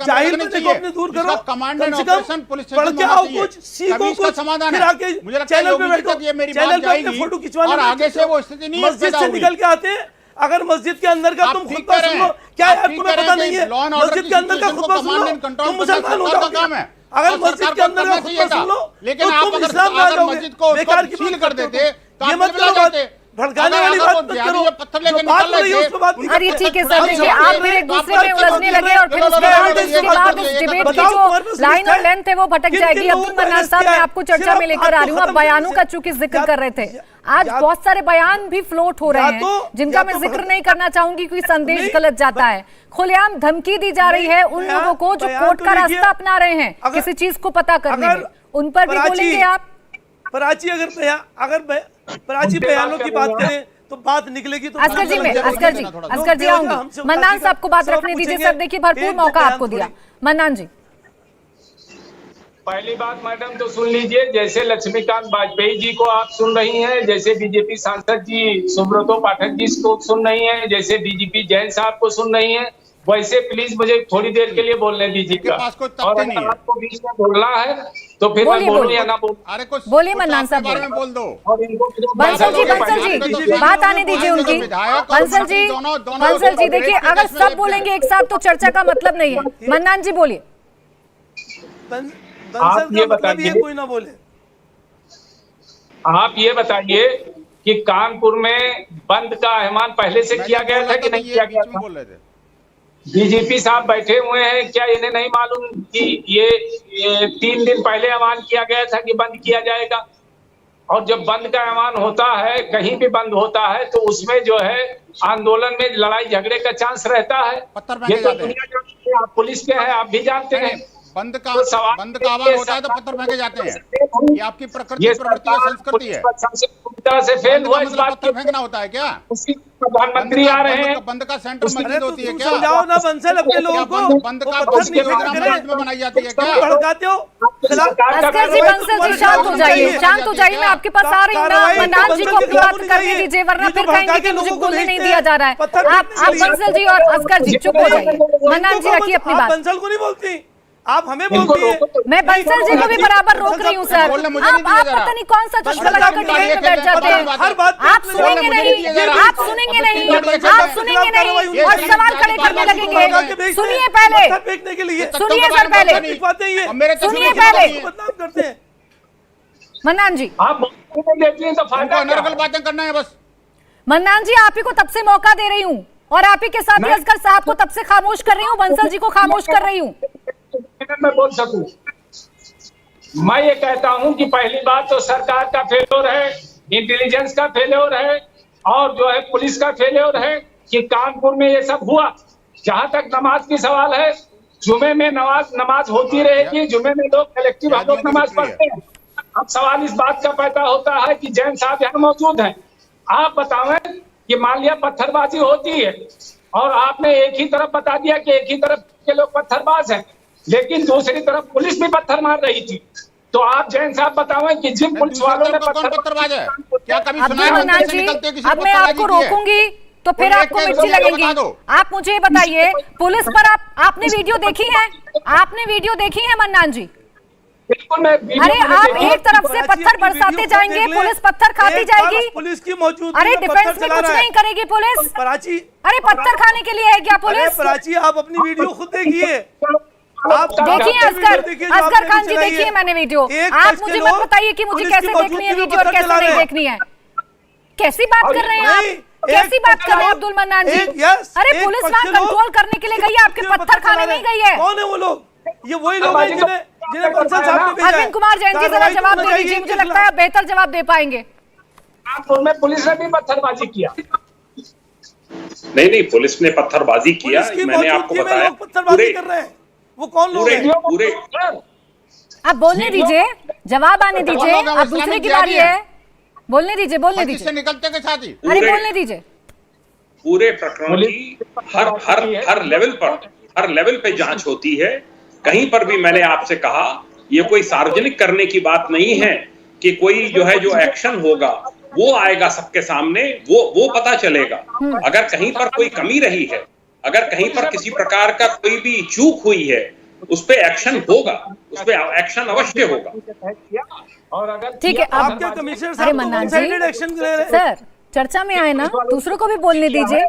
जाहिल बच्चे को अपने दूर करो, कम से कम पढ़ के आओ, कुछ सीखो, कुछ फिर आके चैनल पे बैठो, चैनल पे अपने फोटो खिंचवाने आगे से वो स्थिति नहीं, मस्जिद से निकल के आते हैं। अगर मस्जिद के अंदर का तुम खुतबा सुन लो, क्या यार तुम्हें पता नहीं है? मस्जिद के अंदर का खुतबा सुन लो, तुम मुसलमान हो जाओगे। अगर मस्जिद के अंदर का खुतबा सुन लो लेकिन तो तुम इस्लाम में आ जाओगे। बेकार की बात कर देते, ये मत करो, भड़काने वाली बात मत करो। जो बात हो रही है उस पर बात नहीं करते। अरे ठीक है सर, देखिए आप फिर एक दूसरे में उलझने लगे और फिर उसके बाद इस डिबेट की जो लाइन और लेंथ है वो भटक जाएगी। अब्दुल मन्नान साहब, मैं आपको चर्चा में लेकर आ रही हूँ। आप बयानों का चूंकि जिक्र कर रहे थे, आज बहुत सारे बयान भी फ्लोट हो रहे हैं जिनका मैं जिक्र नहीं करना चाहूंगी क्योंकि संदेश गलत जाता है। खुलेआम धमकी दी जा रही है उन लोगों को जो कोर्ट का रास्ता अपना रहे हैं किसी चीज को पता करने में, उन पर भी बोलेंगे आप? प्राची बयानों की बात करें तो बात निकलेगी तो असगर जी आऊंगी। मन्नान साहब को बात रखने दीजिए सर, देखिए भरपूर मौका आपको दिया। मन्नान जी, पहली बात मैडम तो सुन लीजिए, जैसे लक्ष्मीकांत वाजपेयी जी को आप सुन रही हैं, जैसे बीजेपी सांसद जी सुब्रतो पाठक जी को सुन रही हैं, जैसे डीजीपी जैन साहब को सुन रही हैं, वैसे प्लीज मुझे थोड़ी देर के लिए बोलने दीजिएगा। और अगर आपको बीच में बोलना है तो फिर मैं बोलूं या ना बोलूं? बोलिए मन्नान साहब, बोल दो। बंसल जी बात आने दीजिए उनकी। बंसल जी देखिए, अगर सब बोलेंगे एक साथ तो चर्चा का मतलब नहीं है। मन्नान जी बोलिए। आप ये बताइए, कोई ना बोले, आप ये बताइए कि कानपुर में बंद का ऐलान पहले से किया गया था कि नहीं किया गया था? डीजीपी साहब बैठे हुए हैं, क्या इन्हें नहीं मालूम कि ये 3 दिन पहले ऐलान किया गया था कि बंद किया जाएगा? और जब बंद का ऐलान होता है, कहीं भी बंद होता है, तो उसमें जो है आंदोलन में लड़ाई झगड़े का चांस रहता है। ये तो दुनिया जानती है, आप पुलिस के हैं, आप भी जानते हैं। बंद का आह्वान होता है तो पत्थर फेंके जाते हैं। ये आपकी प्रकृति, प्रवृत्ति और संस्कृति है। से फेल हुआ, इस बात पत्थर फेंकना होता है क्या? प्रधानमंत्री आ रहे हैं, बंद का सेंटर मस्जिद होती है क्या? समझाओ ना बंसल अपने लोगों को। बंद का योजना मस्जिद में बनाई जाती है क्या? भड़काते हो। अस्कर जी, बंसल जी शांत हो जाइए, शांत हो जाइए। मैं आपके पास आ रही हूँ ना, मन्नान जी को अपनी बात करने दीजिए, वरना फिर कहेंगे कि मुझे बोलने नहीं दिया जा रहा है। आप बंसल जी और अस्कर जी चुप हो जाइए। मन्नान जी रखिए अपनी बात। बंसल को नहीं बोलती, आप हमें बोलती है। मैं बंसल जी को भी बराबर रोक रही हूँ सर। आप पता नहीं कौन सा चश्मा लगाकर टीवी में बैठ जाते हैं। आप सुनेंगे नहीं, आप सुनेंगे नहीं, आप सुनेंगे नहीं और सवाल खड़े करने लगेंगे। सुनिए पहले, सुनिए सर पहले, सुनिए पहले। मन्नान जी, आप देती हैं तो फायदा अनर्गल बातें करना है बस। मन्नान जी, आप ही को तब से मौका दे रही हूँ और आप ही के साथ असगर साहब को तब से खामोश कर रही हूँ, बंसल जी को खामोश कर रही हूँ। मैं बोल सकूं, मैं ये कहता हूं कि पहली बात तो सरकार का फेल्योर है, इंटेलिजेंस का फेल्योर है और जो है पुलिस का फेल्योर है कि कानपुर में ये सब हुआ। जहां तक नमाज की सवाल है, जुमे में नमाज होती रहेगी, जुमे में लोग कलेक्टिव हम लोग नमाज पढ़ते हैं। अब सवाल इस बात का पैदा होता है कि जैन साहब यहाँ मौजूद हैं, आप बतावें कि मान लिया पत्थरबाजी होती है और आपने एक ही तरफ बता दिया कि एक ही तरफ के लोग पत्थरबाज हैं, लेकिन दूसरी तरफ पुलिस भी पत्थर मार रही थी। तो आप जैन साहब बतावें कि जिन पुलिस वालों ने पत्थरबाज है क्या कभी सुना है? अब मैं आपको रोकूंगी तो फिर आपको मिर्ची लगेगी। आप मुझे बताइए, पुलिस पर आपने वीडियो देखी है? आपने वीडियो देखी है मन्नान जी? बिल्कुल। अरे आप एक तरफ से पत्थर बरसाते जाएंगे, पुलिस पत्थर खाती जाएगी। पुलिस की मौजूदगी अरे डिफेंस में कुछ नहीं करेगी पुलिस। प्राची, अरे पत्थर खाने के लिए है क्या पुलिस? प्राची, आप अपनी वीडियो खुद देखिए। आप देखिए असगर खान जी, देखिए मैंने वीडियो। आप मुझे मत बताइए कि मुझे कैसे देखनी है वीडियो और कैसे नहीं देखनी है। कैसी बात कर रहे हैं आप? कैसी बात कर रहे हैं अब्दुल मन्नान जी? अरे पुलिस वहाँ कंट्रोल करने के लिए गई है, आपके पत्थर खाने नहीं गई है। कौन है वो लोग? ये वही लोग हैं जिन्हें बंसल साहब ने भेजा है। अरविंद कुमार जैन जी जरा जवाब दे दीजिए, मुझे लगता है बेहतर जवाब दे पाएंगे। कानपुर में पुलिस ने भी पत्थरबाजी किया। नहीं, पुलिस ने पत्थरबाजी किया, मैंने आपको बताया। पत्थरबाजी कर रहे हैं, वो कौन लोग हैं? पूरे आप बोलने दीजिए, जवाब आने दीजिए। अब दूसरे की बारी है, बोलने दीजिए, बोलने दीजिए। निकलते के साथ ही अरे बोलने दीजिए। पूरे प्रकरण की हर लेवल पे जांच होती है। कहीं पर भी मैंने आपसे कहा, ये कोई सार्वजनिक करने की बात नहीं है कि कोई जो एक्शन होगा वो आएगा सबके सामने, वो पता चलेगा। अगर कहीं पर कोई कमी रही है, अगर कहीं पर किसी प्रकार का कोई भी चूक हुई है, उस पे एक्शन होगा, उस पे एक्शन अवश्य होगा। और अगर ठीक है, आपके कमिश्नर अरे साहब मन्नान जी, एक्शन ले रहे हैं। सर चर्चा में आए ना, दूसरों को भी बोलने दीजिए।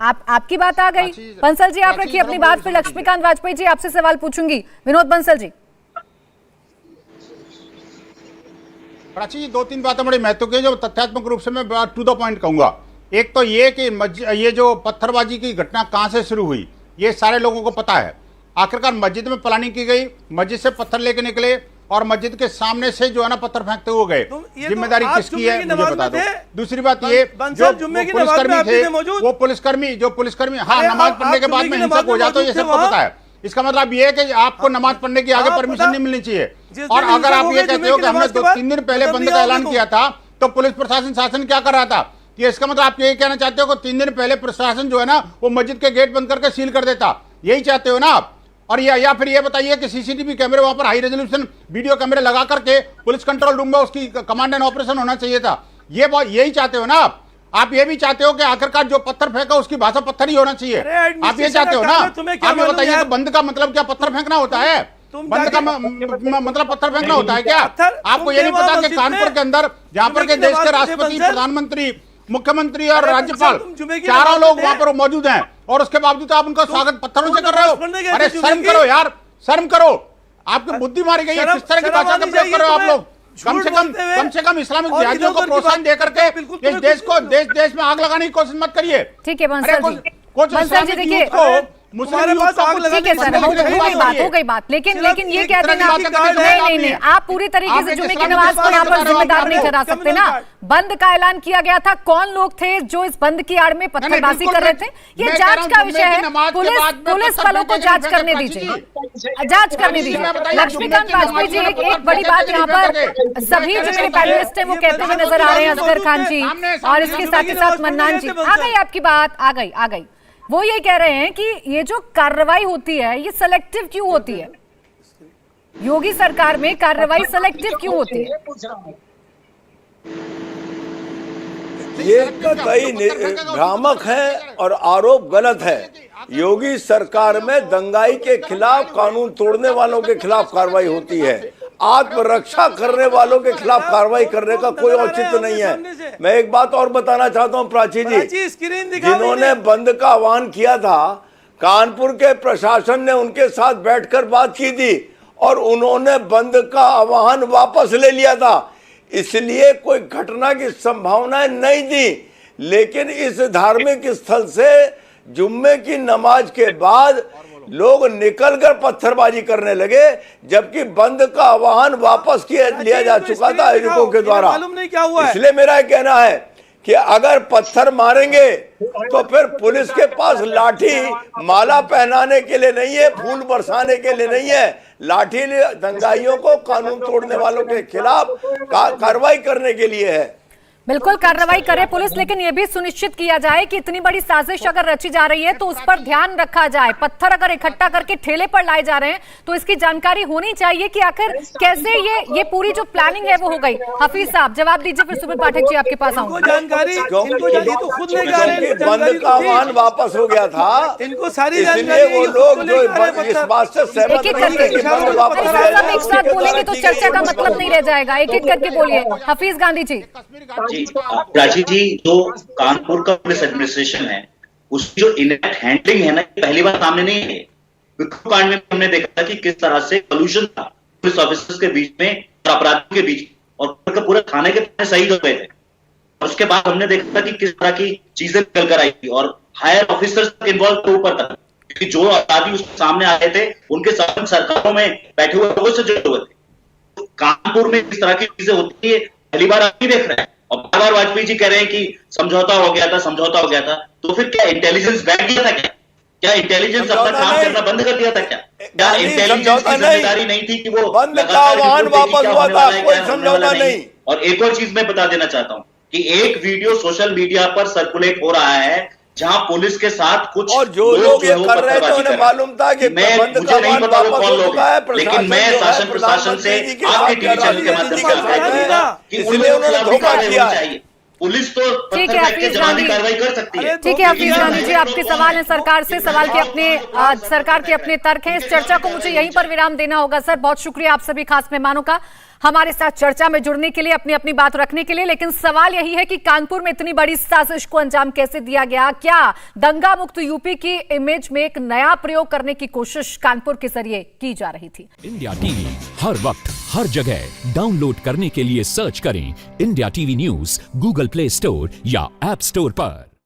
आपकी बात आ गई। बंसल जी आप रखिए अपनी बात, फिर लक्ष्मीकांत वाजपेयी जी आपसे सवाल पूछूंगी। विनोद बंसल जी। प्राची जी, 2-3 बातें बड़ी महत्वपूर्ण जो तथ्यात्मक रूप से मैं टू द पॉइंट कहूंगा। एक तो ये कि ये जो पत्थरबाजी की घटना कहां से शुरू हुई, ये सारे लोगों को पता है। आखिरकार मस्जिद में प्लानिंग की गई, मस्जिद से पत्थर लेके निकले और मस्जिद के सामने से जो है ना पत्थर फेंकते हुए गए। जिम्मेदारी किसकी है मुझे बता दो। दूसरी बात ये, जो पुलिसकर्मी थे, वो पुलिसकर्मी हाँ नमाज पढ़ने के बाद में हिंसक हो जाते, ये सबको पता है। इसका मतलब ये है कि आपको नमाज पढ़ने की आगे परमिशन नहीं मिलनी चाहिए। और अगर आप ये कहते हो कि हमने 2-3 दिन पहले बंद का ऐलान किया था, तो पुलिस प्रशासन शासन क्या कर रहा था? ये इसका मतलब आप ये कहना चाहते हो कि 3 दिन पहले प्रशासन जो है ना वो मस्जिद के गेट बंद करके सील कर देता, यही चाहते हो ना आप? और या फिर ये बताइए कि सीसीटीवी कैमरे वहां पर हाई रेजोल्यूशन वीडियो कैमरे लगा करके पुलिस कंट्रोल रूम में उसकी कमांड एंड ऑपरेशन होना चाहिए था, यही चाहते हो ना आप? आप ये भी चाहते हो कि आखिरकार जो पत्थर फेंका उसकी भाषा पत्थर ही होना चाहिए, आप ये चाहते हो ना? आप ये बताइए कि बंद का मतलब क्या पत्थर फेंकना होता है? बंद का मतलब पत्थर फेंकना होता है क्या? आपको ये नहीं पता कि कानपुर के अंदर जहां पर के देश के राष्ट्रपति, प्रधानमंत्री, मुख्यमंत्री और राज्यपाल चारों लोग वहां पर मौजूद हैं और उसके बावजूद आप उनका स्वागत पत्थरों से कर रहे हो? अरे शर्म करो यार, शर्म करो। आपकी बुद्धि मारी गई है, किस तरह की भाषा का प्रयोग कर रहे हो आप लोग? कम से कम इस्लामिक जिहादियों को प्रोत्साहन दे करके इस देश को देश में आग लगाने की कोशिश मत करिए। ठीक है बंसल जी, कुछ इस्लामिक यूथ को तुम्हारे पास आग लगा ठीक है सर, हो गई बात, लेकिन ये कहते हैं ना, नहीं, आप पूरी तरीके से जुम्मे की नमाज को यहाँ पर जिम्मेदार नहीं ठहरा सकते ना। बंद का ऐलान किया गया था, कौन लोग थे जो इस बंद की आड़ में पत्थरबाजी कर रहे थे, ये जांच का विषय है। पुलिस वालों को जांच करने दीजिए। लक्ष्मीकांत वाजपेयी जी, एक बड़ी बात यहाँ पर सभी जो मेरे पैनलिस्ट हैं वो कहते हुए नजर आ रहे हैं, असगर खान जी और इसके साथ ही साथ मन्नान जी, आ गई आपकी बात, आ गई। वो ये कह रहे हैं कि ये जो कार्रवाई होती है ये सेलेक्टिव क्यों होती है, योगी सरकार में कार्रवाई सेलेक्टिव क्यों होती है? ये कई भ्रामक है और आरोप गलत है। योगी सरकार में दंगाई के खिलाफ, कानून तोड़ने वालों के खिलाफ कार्रवाई होती है, आत्मरक्षा करने वालों के खिलाफ कार्रवाई करने का कोई औचित्य नहीं है। मैं एक बात और बताना चाहता हूं प्राची जी, जिन्होंने बंद का आह्वान किया था, कानपुर के प्रशासन ने उनके साथ बैठकर बात की थी और उन्होंने बंद का आह्वान वापस ले लिया था, इसलिए कोई घटना की संभावनाएं नहीं थी। लेकिन इस धार्मिक स्थल से जुम्मे की नमाज के बाद लोग निकलकर पत्थरबाजी करने लगे, जबकि बंद का आह्वान वापस लिया जा चुका था आयोजकों के द्वारा। इसलिए मेरा कहना है कि अगर पत्थर मारेंगे तो फिर पुलिस के पास लाठी माला पहनाने के लिए नहीं है, फूल बरसाने के लिए नहीं है, लाठी दंगाइयों को, कानून तोड़ने वालों के खिलाफ कार्रवाई करने के लिए है। बिल्कुल कार्रवाई करे पुलिस, लेकिन यह भी सुनिश्चित किया जाए कि इतनी बड़ी साजिश अगर रची जा रही है तो उस पर ध्यान रखा जाए। पत्थर अगर इकट्ठा करके ठेले पर लाए जा रहे हैं तो इसकी जानकारी होनी चाहिए कि आखिर कैसे ये पूरी जो प्लानिंग है वो हो गई। हफीज साहब जवाब दीजिए, फिर सुमित पाठक जी आपके पास आऊंगा। जानकारी तो खुद ले जा रहे हैं, बंद का आह्वान वापस हो गया था, इनको सारी इसलिए वो लोग जो इस बात से सहमत एक साथ बोलेंगे तो चर्चा का मतलब नहीं रह जाएगा, एक एक करके बोलिए। हफीज गांधी जी। प्राची जी, जो कानपुर का पुलिस एडमिनिस्ट्रेशन है उसकी जो इनएक्ट हैंडलिंग है ना, पहली बार सामने नहीं है। विक्रम कांड में हमने देखा था कि किस तरह से कॉल्यूशन था पुलिस ऑफिसर्स के बीच में और अपराधियों के बीच, और पूरे थाने के शहीद हो गए थे। और उसके बाद हमने देखा था कि किस तरह की चीजें निकल कर आई थी और हायर ऑफिसर्स इन्वॉल्व के ऊपर तक, क्योंकि जो अपराधी उसके सामने आए थे उनके साथ सरकारों में बैठे हुए लोगों से जुड़े हुए थे। तो कानपुर में इस तरह की चीजें होती है, पहली बार अभी देख रहे हैं। और बार वाजपेयी जी कह रहे हैं कि समझौता हो गया था, तो फिर क्या इंटेलिजेंस बैठ गया था? क्या इंटेलिजेंस अपना काम करना बंद कर दिया था? क्या इंटेलिजेंस की जिम्मेदारी नहीं थी कि वो बंद का आह्वान वापस हुआ था? कोई समझौता नहीं। और एक और चीज मैं बता देना चाहता हूँ कि एक वीडियो सोशल मीडिया पर सर्कुलेट हो रहा है जहां पुलिस के साथ कुछ और जो लोग ये कर रहे थे उन्हें मालूम था कि मुझे नहीं पता वो कौन लोग हैं, लेकिन मैं शासन प्रशासन से आपके टीवी चैनल के माध्यम से आग्रह करूंगा कि उन्होंने धोखा किया चाहिए। पुलिस तो जवाबी कार्रवाई कर सकती है। ठीक है हफीज गांधी जी, आपके सवाल है सरकार से, सवाल के अपने सरकार के अपने तर्क हैं। इस चर्चा को मुझे यहीं पर विराम देना होगा सर। बहुत शुक्रिया आप सभी खास मेहमानों का हमारे साथ चर्चा में जुड़ने के लिए, अपनी अपनी बात रखने के लिए। लेकिन सवाल यही है कि कानपुर में इतनी बड़ी साजिश को अंजाम कैसे दिया गया? क्या दंगा मुक्त यूपी की इमेज में एक नया प्रयोग करने की कोशिश कानपुर के जरिए की जा रही थी? इंडिया टीवी हर वक्त हर जगह डाउनलोड करने के लिए सर्च करें India TV news Google play store या ऐप स्टोर पर।